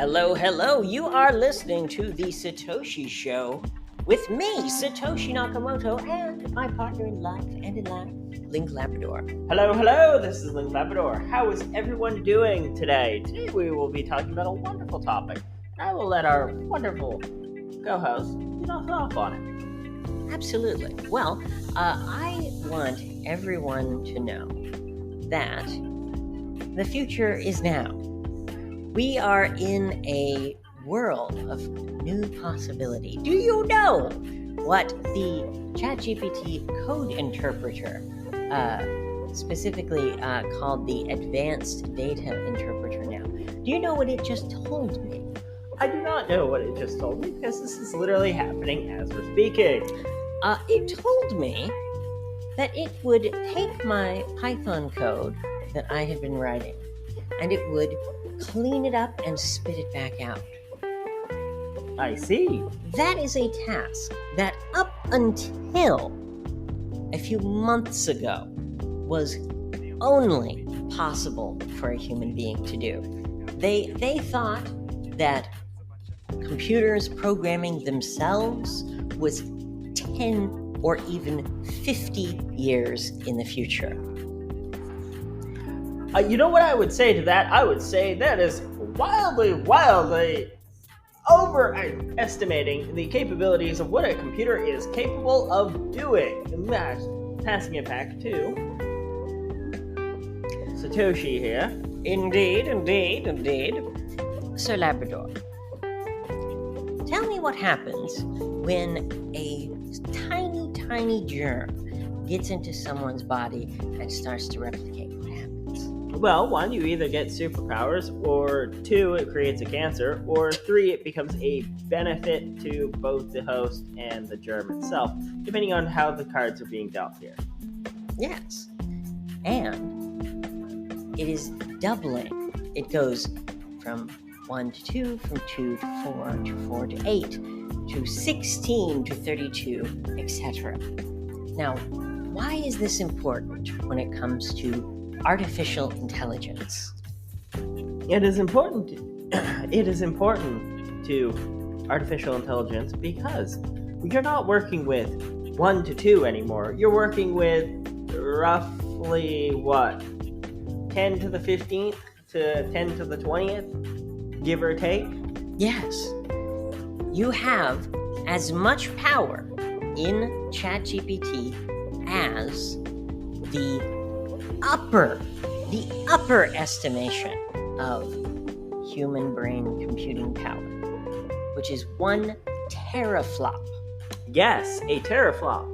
Hello, hello. You are listening to the Satoshi Show with me, Satoshi Nakamoto, and my partner in life and in life, LinkLabrador. Hello, hello. This is LinkLabrador. How is everyone doing today? Today we will be talking about a wonderful topic. I will let our wonderful co-host get off on it. Absolutely. Well, I want everyone to know that the future is now. We are in a world of new possibility. Do you know what the ChatGPT code interpreter, specifically called the Advanced Data Interpreter now? Do you know what it just told me? I do not know what it just told me because this is literally happening as we're speaking. It told me that it would take my Python code that I had been writing and it would clean it up and spit it back out. I see. That is a task that up until a few months ago was only possible for a human being to do. They thought that computers programming themselves was 10 or even 50 years in the future. You know what I would say to that? I would say that is wildly overestimating the capabilities of what a computer is capable of doing. And that's passing it back to Satoshi here. Indeed. So, Labrador, tell me what happens when a tiny germ gets into someone's body and starts to replicate. What happens? Well, one, you either get superpowers, or two, it creates a cancer, or three, it becomes a benefit to both the host and the germ itself, depending on how the cards are being dealt here. Yes. And it is doubling. It goes from 1 to 2, from 2 to 4, to 4 to 8, to 16 to 32, etc. Now, why is this important when it comes to artificial intelligence? It is important to artificial intelligence because you're not working with 1 to 2 anymore. You're working with roughly 10 to the 15th to 10 to the 20th, give or take? Yes. You have as much power in ChatGPT as the upper estimation of human brain computing power, which is 1 teraflop. Yes, a teraflop.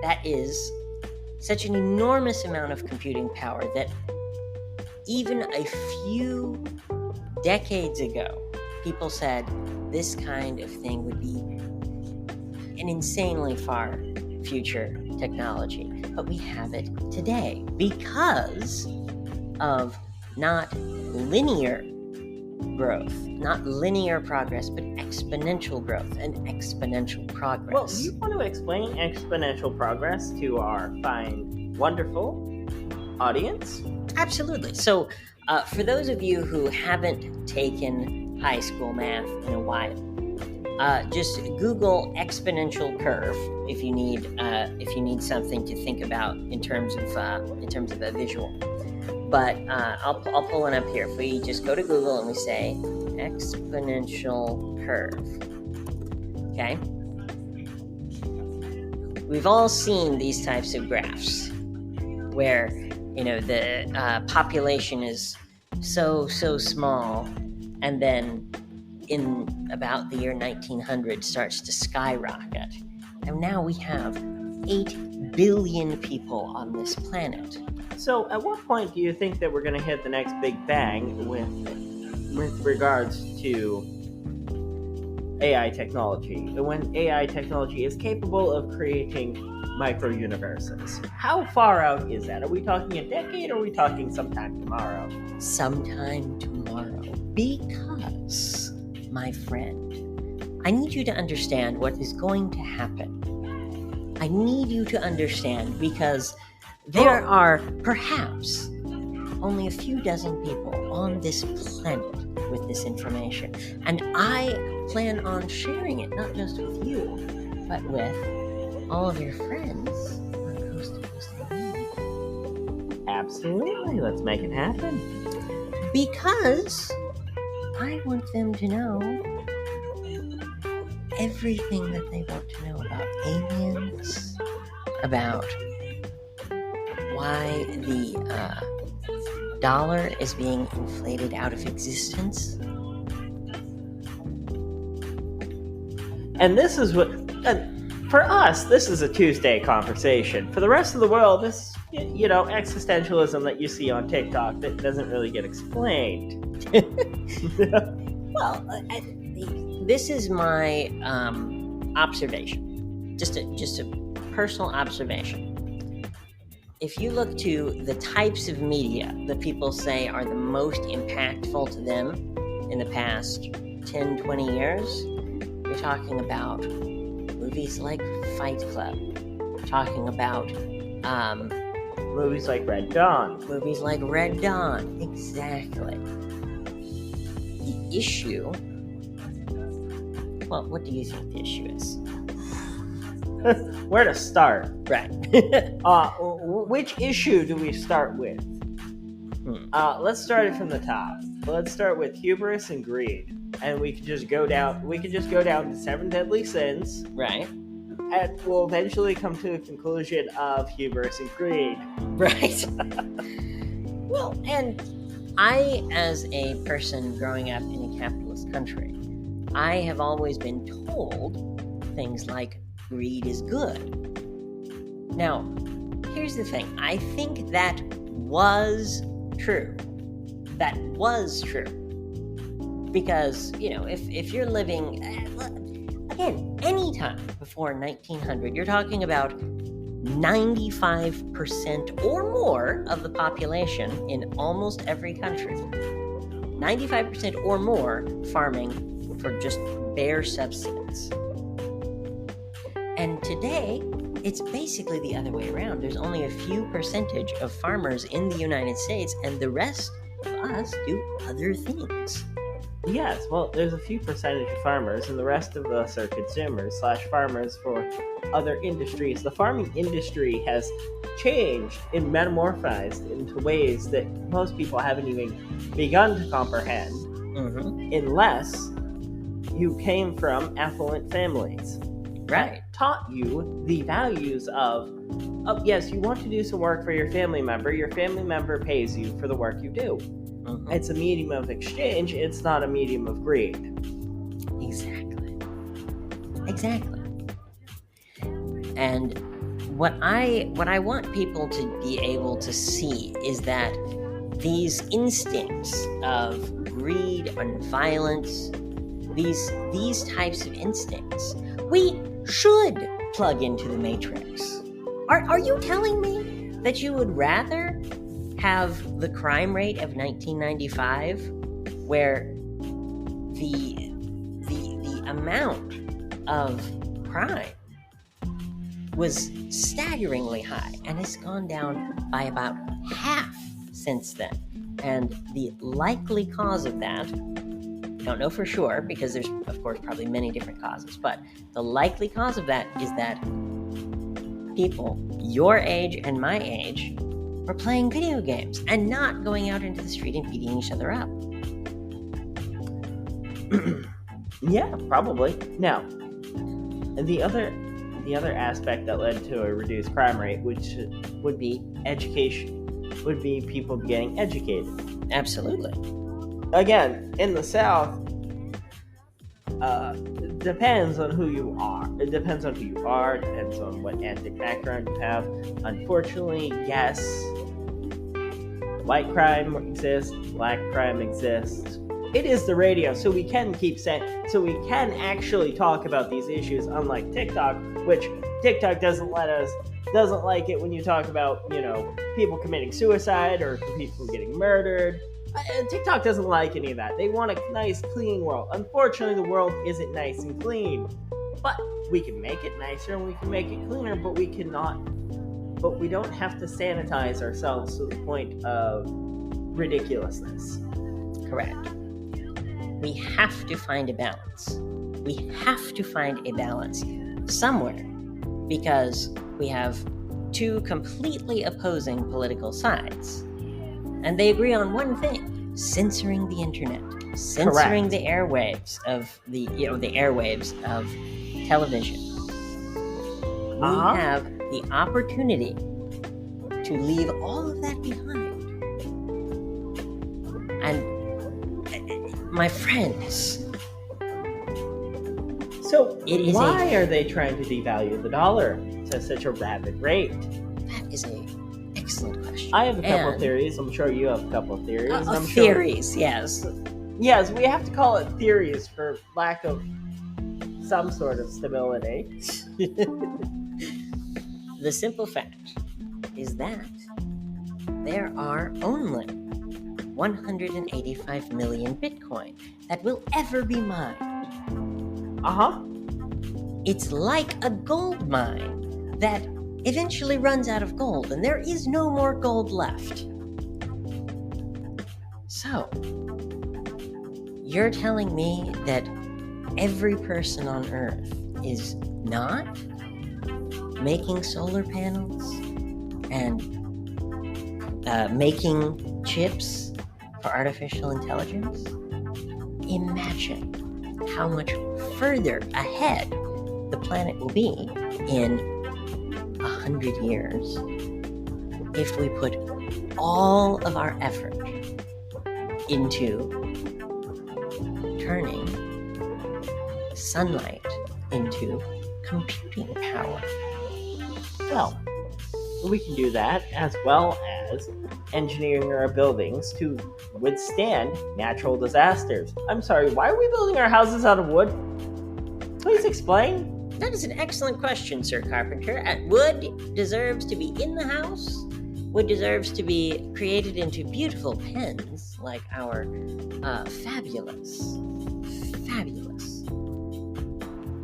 That is such an enormous amount of computing power that even a few decades ago, people said this kind of thing would be an insanely far future technology. But we have it today because of not linear growth, not linear progress, but exponential growth and exponential progress. Well, do you want to explain exponential progress to our fine, wonderful audience? Absolutely. So, for those of you who haven't taken high school math in a while, just Google exponential curve if you need something to think about in terms of a visual. But I'll pull one up here. If we just go to Google and we say exponential curve, okay? We've all seen these types of graphs where the population is so small, and then in about the year 1900 starts to skyrocket. And now we have 8 billion people on this planet. So at what point do you think that we're going to hit the next big bang with regards to AI technology? When AI technology is capable of creating micro-universes. How far out is that? Are we talking a decade or are we talking sometime tomorrow? Sometime tomorrow. Because, my friend, I need you to understand what is going to happen. I need you to understand because there are perhaps only a few dozen people on this planet with this information. And I plan on sharing it, not just with you, but with all of your friends on Coast to Coast and Absolutely. Let's make it happen. because I want them to know everything that they want to know about aliens, about why the dollar is being inflated out of existence. And this is what, for us, this is a Tuesday conversation. For the rest of the world, this, existentialism that you see on TikTok that doesn't really get explained. Well, this is my observation, just a personal observation. If you look to the types of media that people say are the most impactful to them in the past 10, 20 years, you're talking about movies like Fight Club, talking about Movies like Red Dawn. movies like Red Dawn. Exactly. The issue, well, what do you think the issue is? Where to start? Right. Which issue do we start with? Let's start it from the top. Let's start with hubris and greed, and we could just go down. We could just go down to 7 deadly sins, Right. and we'll eventually come to a conclusion of hubris and greed. Right. Well, and I, as a person growing up in a capitalist country, I have always been told things like greed is good. Now, here's the thing. I think that was true. That was true. Because, if you're living, again, anytime before 1900, you're talking about 95% or more of the population in almost every country. 95% or more farming for just bare subsistence. And today, it's basically the other way around. There's only a few percentage of farmers in the United States, and the rest of us do other things. Yes, well, there's a few percentage of farmers, and the rest of us are consumers / farmers for other industries. The farming industry has changed and metamorphized into ways that most people haven't even begun to comprehend, unless you came from affluent families. Right. Taught you the values of, yes, you want to do some work for your family member pays you for the work you do. It's a medium of exchange, it's not a medium of greed. Exactly. And what I want people to be able to see is that these instincts of greed and violence, these types of instincts, we should plug into the matrix. Are you telling me that you would rather have the crime rate of 1995, where the amount of crime was staggeringly high, and it's gone down by about half since then? And the likely cause of that, I don't know for sure, because there's, of course, probably many different causes, but the likely cause of that is that people your age and my age were playing video games and not going out into the street and beating each other up. Yeah, probably. Now, the other aspect that led to a reduced crime rate, which would be education, would be people getting educated. Absolutely. Again, in the South, it depends on who you are. It depends on what ethnic background you have. Unfortunately, yes, white crime exists, black crime exists. It is the radio, so we can actually talk about these issues, unlike TikTok, which TikTok doesn't like it when you talk about, people committing suicide or people getting murdered. TikTok doesn't like any of that. They want a nice, clean world. Unfortunately, the world isn't nice and clean. But we can make it nicer and we can make it cleaner, but we don't have to sanitize ourselves to the point of ridiculousness. Correct. We have to find a balance. We have to find a balance somewhere, because we have two completely opposing political sides. And they agree on one thing: censoring the internet, censoring the airwaves of the airwaves of television. We have the opportunity to leave all of that behind. And my friends, so why are they trying to devalue the dollar to such a rapid rate? That is an excellent question. I have a couple of theories. I'm sure you have a couple of theories. Theories, yes. Yes, we have to call it theories for lack of some sort of stability. The simple fact is that there are only 185 million Bitcoin that will ever be mined. It's like a gold mine that eventually runs out of gold, and there is no more gold left. So, you're telling me that every person on Earth is not making solar panels and making chips for artificial intelligence? Imagine how much further ahead the planet will be in 100 years if we put all of our effort into turning sunlight into computing power. Well, we can do that, as well as engineering our buildings to withstand natural disasters. I'm sorry, why are we building our houses out of wood? Please explain. That is an excellent question, Sir Carpenter. Wood deserves to be in the house. Wood deserves to be created into beautiful pens, like our fabulous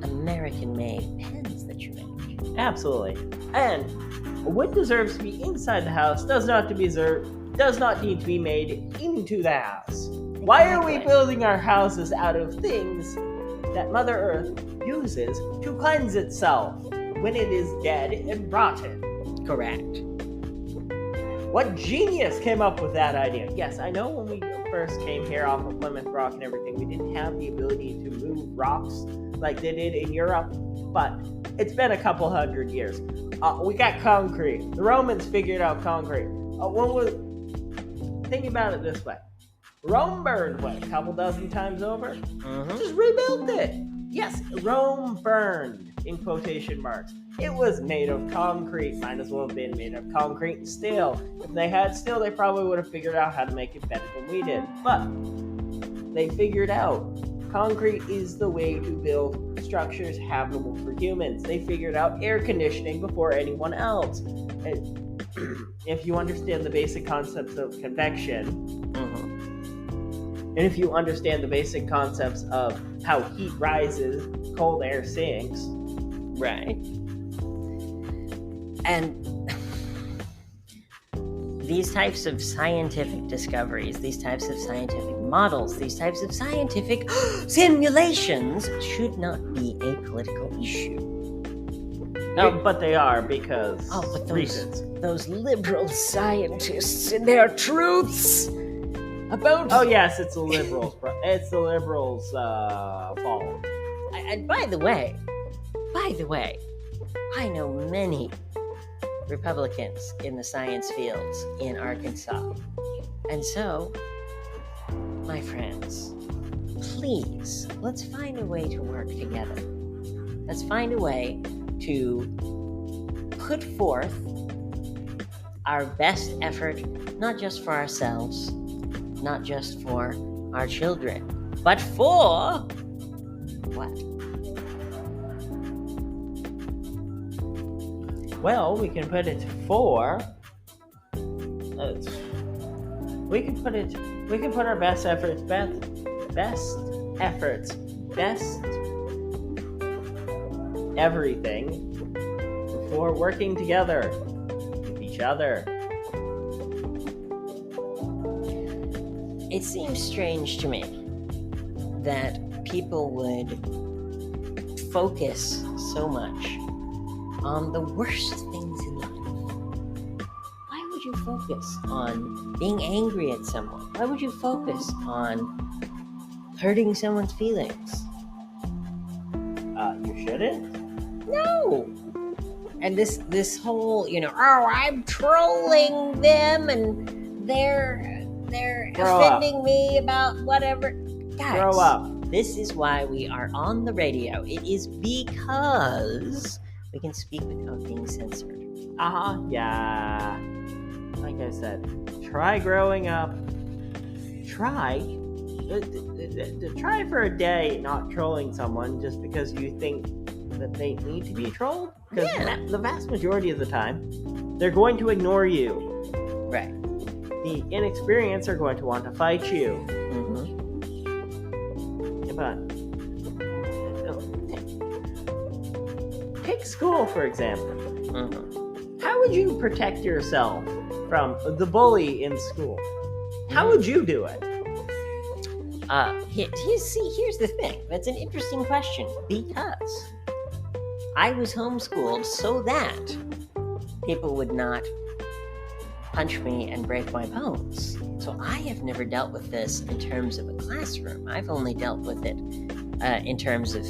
American-made pens that you make. Absolutely. And wood deserves to be inside the house, does not need to be made into the house. Exactly. Why are we building our houses out of things that Mother Earth uses to cleanse itself when it is dead and rotten? Correct. What genius came up with that idea? Yes, I know when we first came here off of Plymouth Rock and everything, we didn't have the ability to move rocks like they did in Europe, but it's been a couple hundred years. We got concrete. The Romans figured out concrete. Think about it this way. Rome burned, a couple dozen times over? Just rebuilt it. Yes, Rome burned, in quotation marks. It was made of concrete. Might as well have been made of concrete and steel. If they had steel, they probably would have figured out how to make it better than we did. But they figured out concrete is the way to build structures habitable for humans. They figured out air conditioning before anyone else. And if you understand the basic concepts of convection, and if you understand the basic concepts of how heat rises, cold air sinks. Right. And these types of scientific discoveries, these types of scientific models, these types of scientific simulations should not be a political issue. No, but they are, because reasons. Those liberal scientists and their truths about... Oh yes, it's the liberals. It's the liberals' fault. And by the way, I know many Republicans in the science fields in Arkansas. And so, my friends, please, let's find a way to work together. Let's find a way to put forth our best effort, not just for ourselves, not just for our children, but for what? Well, we can put it for. We can put our best efforts, best everything for working together with each other. it seems strange to me that people would focus so much on the worst things in life. Why would you focus on being angry at someone? Why would you focus on hurting someone's feelings? You shouldn't. No. And this whole, I'm trolling them and they're offending me about whatever. Guys, Grow up. This is why we are on the radio. It is because we can speak without being censored. Yeah. Like I said, try growing up. Try for a day not trolling someone just because you think that they need to be trolled. Because the vast majority of the time, they're going to ignore you. Right. The inexperienced are going to want to fight you. Mm-hmm. But take school, for example. Mm-hmm. How would you protect yourself from the bully in school? How would you do it? Here's the thing. That's an interesting question because I was homeschooled so that people would not punch me and break my bones. So I have never dealt with this in terms of a classroom. I've only dealt with it in terms of,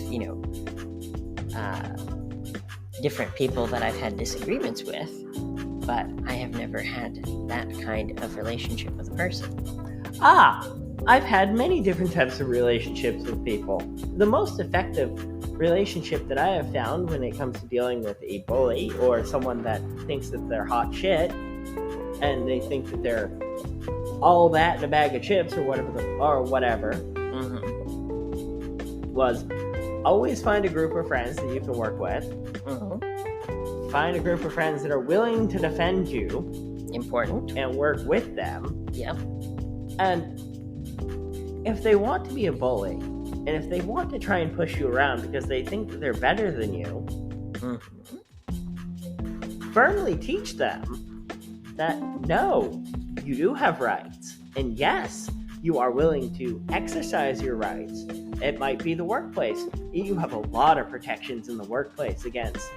different people that I've had disagreements with, but I have never had that kind of relationship with a person. I've had many different types of relationships with people. The most effective relationship that I have found when it comes to dealing with a bully or someone that thinks that they're hot shit and they think that they're all that in a bag of chips or whatever, was always find a group of friends that you can work with. Find a group of friends that are willing to defend you. Important. And work with them. Yep. And if they want to be a bully, and if they want to try and push you around because they think that they're better than you, firmly teach them that no, you do have rights. And yes, you are willing to exercise your rights. It might be the workplace. You have a lot of protections in the workplace against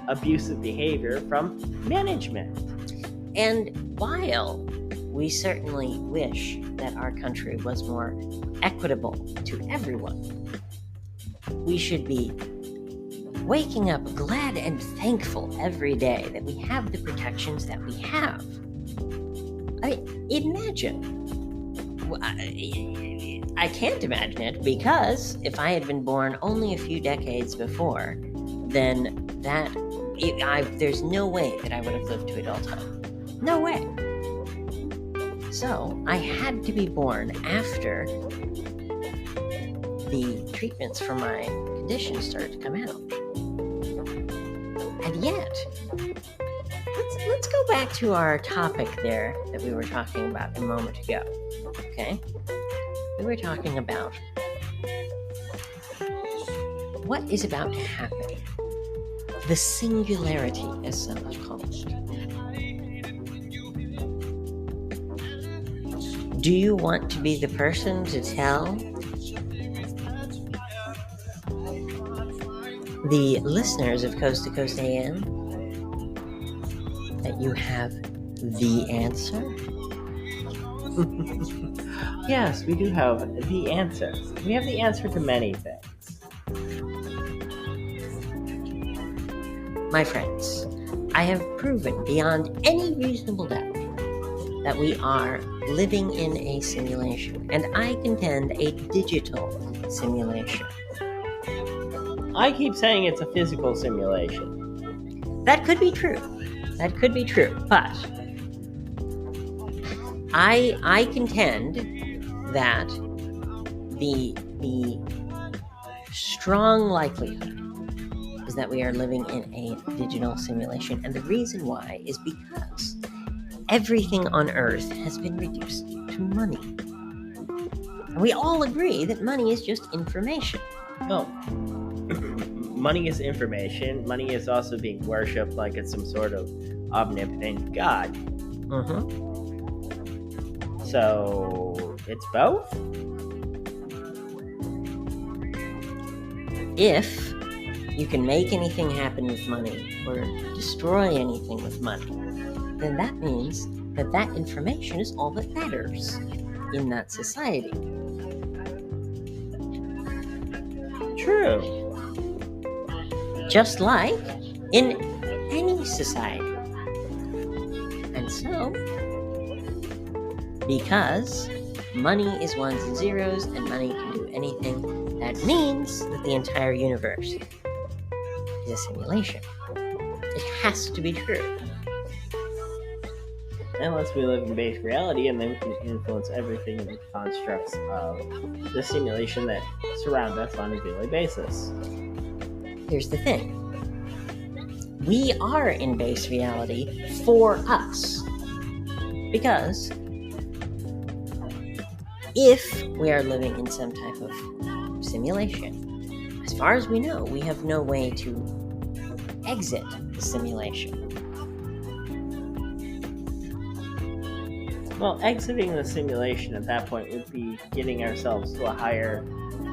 abusive behavior from management. And while we certainly wish that our country was more equitable to everyone, we should be waking up glad and thankful every day that we have the protections that we have. Imagine. I can't imagine it because if I had been born only a few decades before, then there's no way that I would have lived to adulthood. No way. So I had to be born after the treatments for my condition started to come out. And yet, let's go back to our topic there that we were talking about a moment ago. Okay? We were talking about what is about to happen. The singularity, as some have called it. Do you want to be the person to tell the listeners of Coast to Coast AM that you have the answer? Yes, we do have the answer. We have the answer to many things. My friends, I have proven beyond any reasonable doubt that we are living in a simulation, and I contend a digital simulation. I keep saying it's a physical simulation. That could be true. But I contend that the strong likelihood is that we are living in a digital simulation, and the reason why is because everything on Earth has been reduced to money. And we all agree that money is just information. No. Money is information. Money is also being worshipped like it's some sort of omnipotent god. So, it's both? If you can make anything happen with money or destroy anything with money, then that means that that information is all that matters in that society. True. Just like in any society. And so, because money is ones and zeros and money can do anything, that means that the entire universe is a simulation. It has to be true. Unless we live in base reality, and then we can influence everything in the constructs of the simulation that surround us on a daily basis. Here's the thing. We are in base reality for us. Because if we are living in some type of simulation, as far as we know, we have no way to exit the simulation. Well, exiting the simulation at that point would be getting ourselves to a higher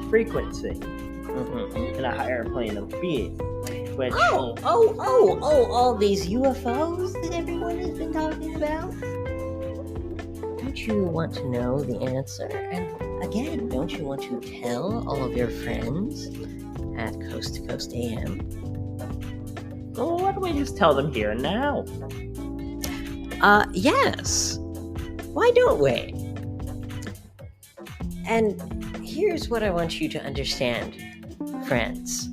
frequency in a higher plane of being. Which all these UFOs that everyone has been talking about? Don't you want to know the answer? And again, don't you want to tell all of your friends at Coast to Coast AM? Well, why don't we just tell them here and now? Yes. Why don't we? And here's what I want you to understand, friends.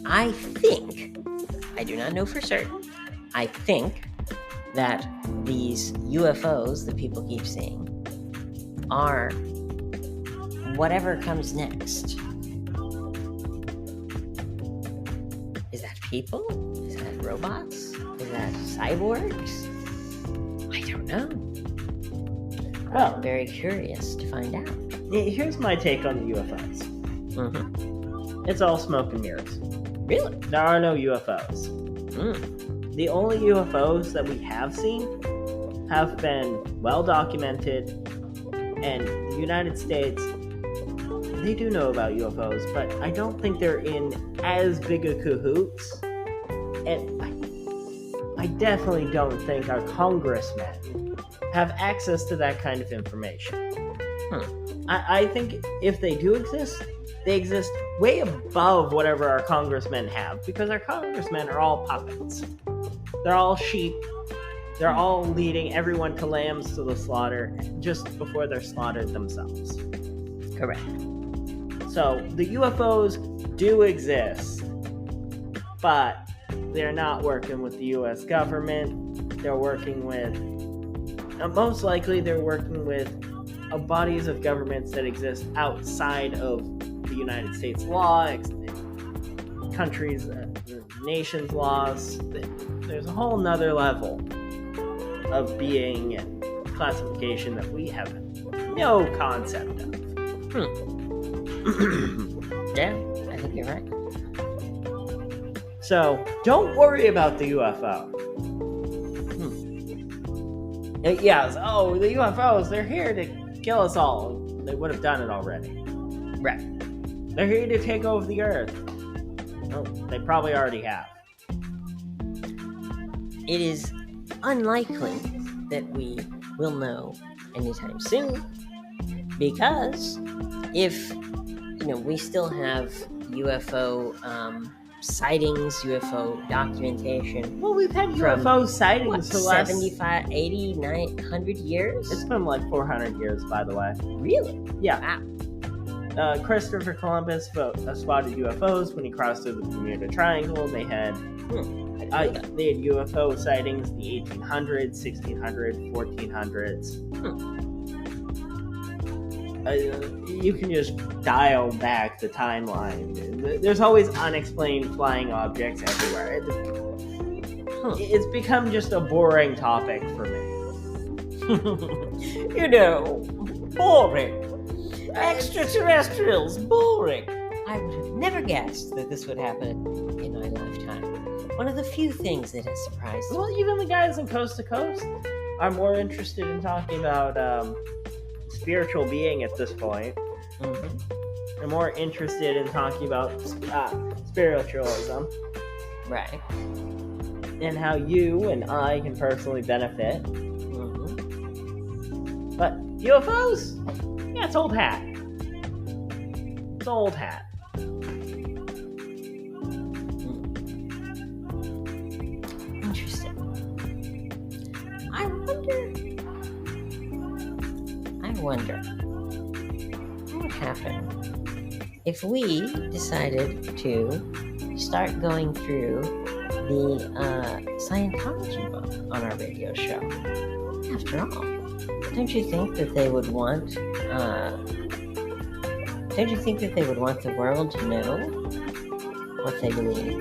I think, I do not know for certain, I think that these UFOs that people keep seeing are whatever comes next. Is that people? Is that robots? Is that cyborgs? I don't know. Well, I'm very curious to find out. Here's my take on the UFOs. It's all smoke and mirrors. Really? There are no UFOs. The only UFOs that we have seen have been well documented, and the United States, they do know about UFOs, but I don't think they're in as big a cahoots, and I definitely don't think our congressmen have access to that kind of information. I think if they do exist, they exist way above whatever our congressmen have, because our congressmen are all puppets. They're all sheep. They're all leading everyone to lambs to the slaughter just before they're slaughtered themselves. Correct. So the UFOs do exist, but they're not working with the US government. They're working with, most likely they're working with bodies of governments that exist outside of the United States law, countries, nations' laws. There's a whole nother level of being and classification that we have no concept of. Yeah, I think you're right. So, don't worry about the UFO. Yes, the UFOs, they're here to kill us all. They would have done it already. Right. They're here to take over the Earth. Well, they probably already have. It is unlikely that we will know anytime soon, because if we still have UFO sightings, UFO documentation. Well, we've had UFO sightings for the last 75, 80, 100 years? It's been like 400 years, by the way. Really? Yeah. Wow. Christopher Columbus spotted UFOs when he crossed through the Bermuda Triangle. They had UFO sightings in the 1800s, 1600s, 1400s. You can just dial back the timeline. There's always unexplained flying objects everywhere. It's become just a boring topic for me. Boring. Extraterrestrials, boring. I would have never guessed that this would happen in my lifetime. one of the few things that has surprised me. Well, even the guys in Coast to Coast are more interested in talking about spiritual being at this point. Mm-hmm. They're more interested in talking about spiritualism. Right. And how you and I can personally benefit. Mm-hmm. But UFOs? Yeah, it's old hat. It's old hat. Interesting. I wonder what would happen if we decided to start going through the Scientology book on our radio show. After all, don't you think that they would want the world to know what they believe?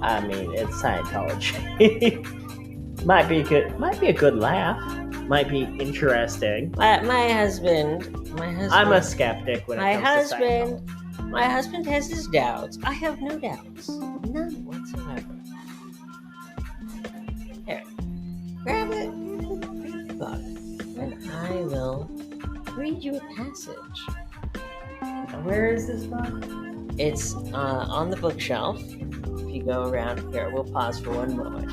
I mean, it's Scientology. might be a good laugh. Might be interesting. My husband. I'm a skeptic when it comes to Scientology. My husband has his doubts. I have no doubts. None whatsoever. Here, grab it, book, and I will read you a passage. Where is this book? It's on the bookshelf. If you go around here, we'll pause for one moment.